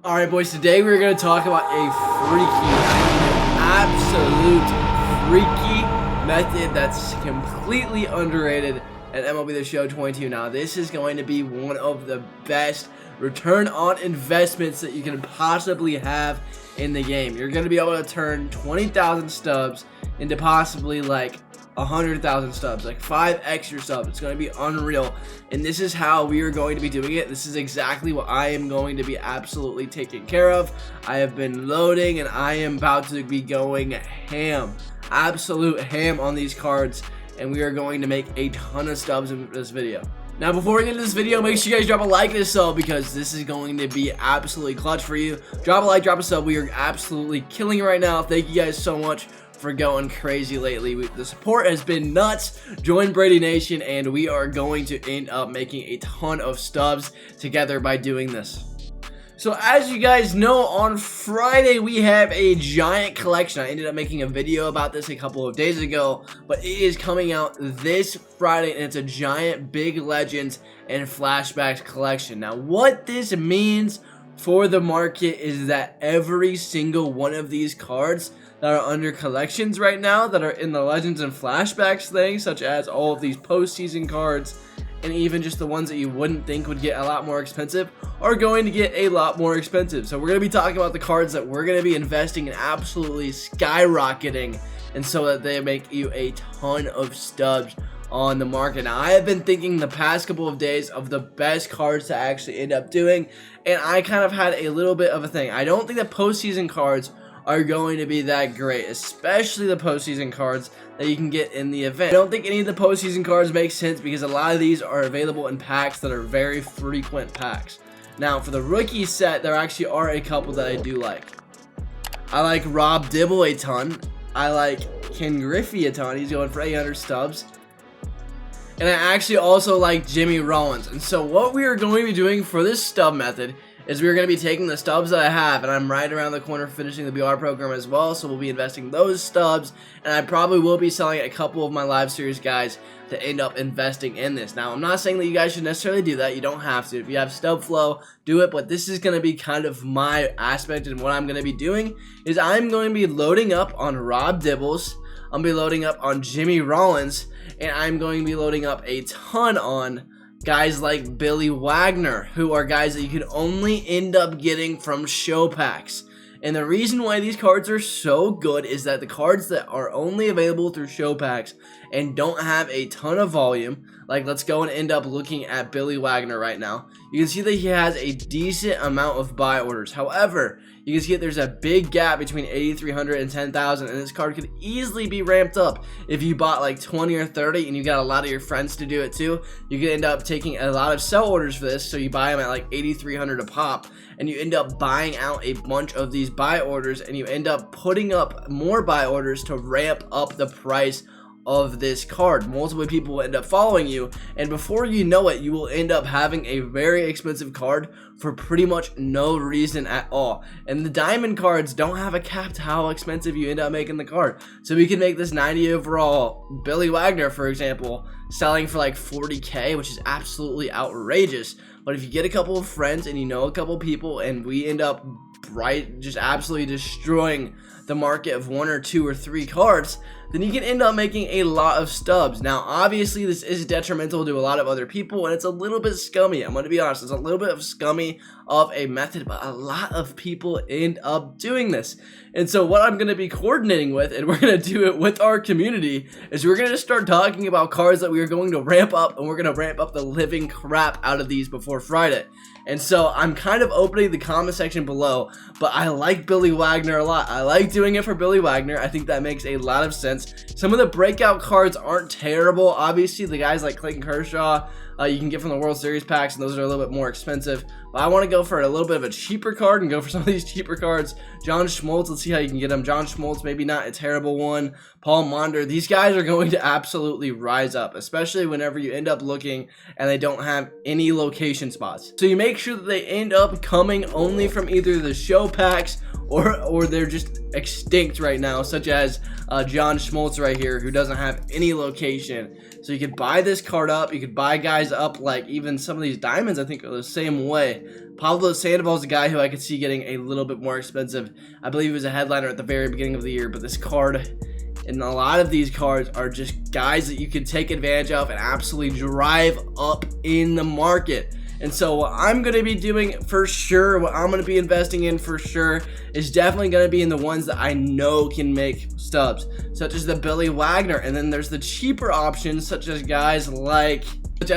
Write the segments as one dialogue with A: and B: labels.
A: Alright boys, today we're going to talk about a absolute freaky method that's completely underrated at MLB The Show 22. Now this is going to be one of the best return on investments that you can possibly have in the game. You're going to be able to turn 20,000 stubs into possibly like 100,000 stubs, like 5 extra stubs. It's going to be unreal, and this is how we are going to be doing it. This is exactly what I am going to be absolutely taking care of. I have been loading, and I am about to be going ham, absolute ham on these cards, and we are going to make a ton of stubs in this video. Now, before we get into this video, make sure you guys drop a like and a sub because this is going to be absolutely clutch for you. Drop a like, drop a sub. We are absolutely killing it right now. Thank you guys so much for going crazy lately. The support has been nuts. Join Brady Nation, and we are going to end up making a ton of stubs together by doing this. So as you guys know, on Friday we have a giant collection. I ended up making a video about this a couple of days ago, but it is coming out this Friday, and it's a giant big legends and flashbacks collection. Now what this means for the market is that every single one of these cards that are under collections right now, that are in the legends and flashbacks thing, such as all of these postseason cards and even just the ones that you wouldn't think would get a lot more expensive, are going to get a lot more expensive. So we're going to be talking about the cards that we're going to be investing in absolutely skyrocketing, and so that they make you a ton of stubs on the market. Now I have been thinking the past couple of days of the best cards to actually end up doing, and I kind of had a little bit of a thing. I don't think that postseason cards are going to be that great, especially the postseason cards that you can get in the event. I don't think any of the postseason cards make sense because a lot of these are available in packs that are very frequent packs. Now for the rookie set, there actually are a couple that I do like. I like Rob Dibble a ton. I like Ken Griffey a ton. He's going for 800 stubs. And I actually also like Jimmy Rollins. And so what we are going to be doing for this stub method is we're going to be taking the stubs that I have, and I'm right around the corner finishing the BR program as well, so we'll be investing those stubs, and I probably will be selling a couple of my live series guys to end up investing in this. Now, I'm not saying that you guys should necessarily do that. You don't have to. If you have stub flow, do it, but this is going to be kind of my aspect, and what I'm going to be doing is I'm going to be loading up on Rob Dibbles, I'm going to be loading up on Jimmy Rollins, and I'm going to be loading up a ton on guys like Billy Wagner, who are guys that you can only end up getting from show packs. And the reason why these cards are so good is that the cards that are only available through show packs and don't have a ton of volume, like let's go and end up looking at Billy Wagner right now, you can see that he has a decent amount of buy orders. However, you can see that there's a big gap between 8,300 and 10,000, and this card could easily be ramped up if you bought like 20 or 30 and you got a lot of your friends to do it too. You could end up taking a lot of sell orders for this, so you buy them at like 8,300 a pop, and you end up buying out a bunch of these buy orders, and you end up putting up more buy orders to ramp up the price of this card. Multiple people will end up following you, and before you know it, you will end up having a very expensive card for pretty much no reason at all. And the diamond cards don't have a cap to how expensive you end up making the card. So we can make this 90 overall Billy Wagner, for example, selling for like 40k, which is absolutely outrageous. But if you get a couple of friends and you know a couple people, and we end up just absolutely destroying the market of 1 or 2 or 3 cards, then you can end up making a lot of stubs. Now obviously this is detrimental to a lot of other people, and it's a little bit scummy. I'm going to be honest, it's a little bit of scummy of a method, but a lot of people end up doing this. And so what I'm going to be coordinating with, and we're going to do it with our community, is we're going to start talking about cards that we are going to ramp up, and we're going to ramp up the living crap out of these before Friday. And so I'm kind of opening the comment section below, but I like Billy Wagner a lot. I like doing it for Billy Wagner. I think that makes a lot of sense. Some of the breakout cards aren't terrible. Obviously, the guys like Clayton Kershaw, you can get from the World Series packs, and those are a little bit more expensive. But I want to go for a little bit of a cheaper card and go for some of these cheaper cards. John Schmaltz, let's see how you can get him. John Schmaltz, maybe not a terrible one. Paul Monder, these guys are going to absolutely rise up, especially whenever you end up looking and they don't have any location spots. So you make sure that they end up coming only from either the show packs or they're just extinct right now, such as John Schmaltz right here, who doesn't have any location. So you could buy this card up. You could buy guys up, like even some of these diamonds, I think, are the same way. Pablo Sandoval's a guy who I could see getting a little bit more expensive. I believe he was a headliner at the very beginning of the year, but this card and a lot of these cards are just guys that you can take advantage of and absolutely drive up in the market. And so what I'm going to be doing for sure, what I'm going to be investing in for sure, is definitely going to be in the ones that I know can make stubs, such as the Billy Wagner. And then there's the cheaper options, such as guys like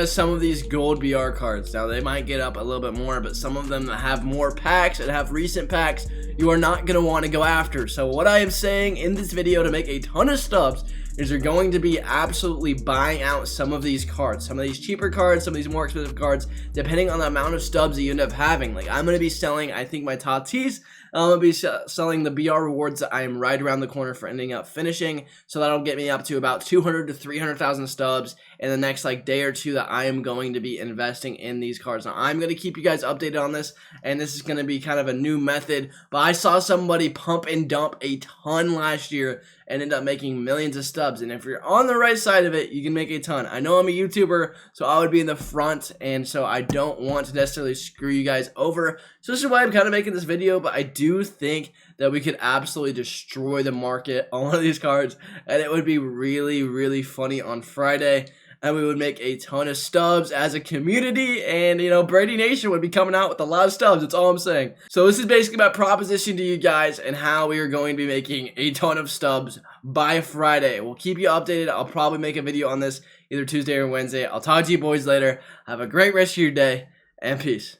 A: some of these gold BR cards. Now they might get up a little bit more, but some of them that have more packs and have recent packs, you are not going to want to go after. So what I am saying in this video to make a ton of stubs is you're going to be absolutely buying out some of these cards, some of these cheaper cards, some of these more expensive cards, depending on the amount of stubs that you end up having. Like I'm going to be selling, I think, my Tatis. I'm going to be selling the BR rewards that I am right around the corner for ending up finishing. So that'll get me up to about 200 to 300,000 stubs in the next day or two that I am going to be investing in these cards. Now I'm going to keep you guys updated on this, and this is going to be kind of a new method, but I saw somebody pump and dump a ton last year and end up making millions of stubs. And if you're on the right side of it, you can make a ton. I know I'm a YouTuber, so I would be in the front, and so I don't want to necessarily screw you guys over. So this is why I'm kind of making this video, but I do think that we could absolutely destroy the market on one of these cards, and it would be really, really funny on Friday. And we would make a ton of stubs as a community, and, you know, Brady Nation would be coming out with a lot of stubs. That's all I'm saying. So this is basically my proposition to you guys and how we are going to be making a ton of stubs by Friday. We'll keep you updated. I'll probably make a video on this either Tuesday or Wednesday. I'll talk to you boys later. Have a great rest of your day, and peace.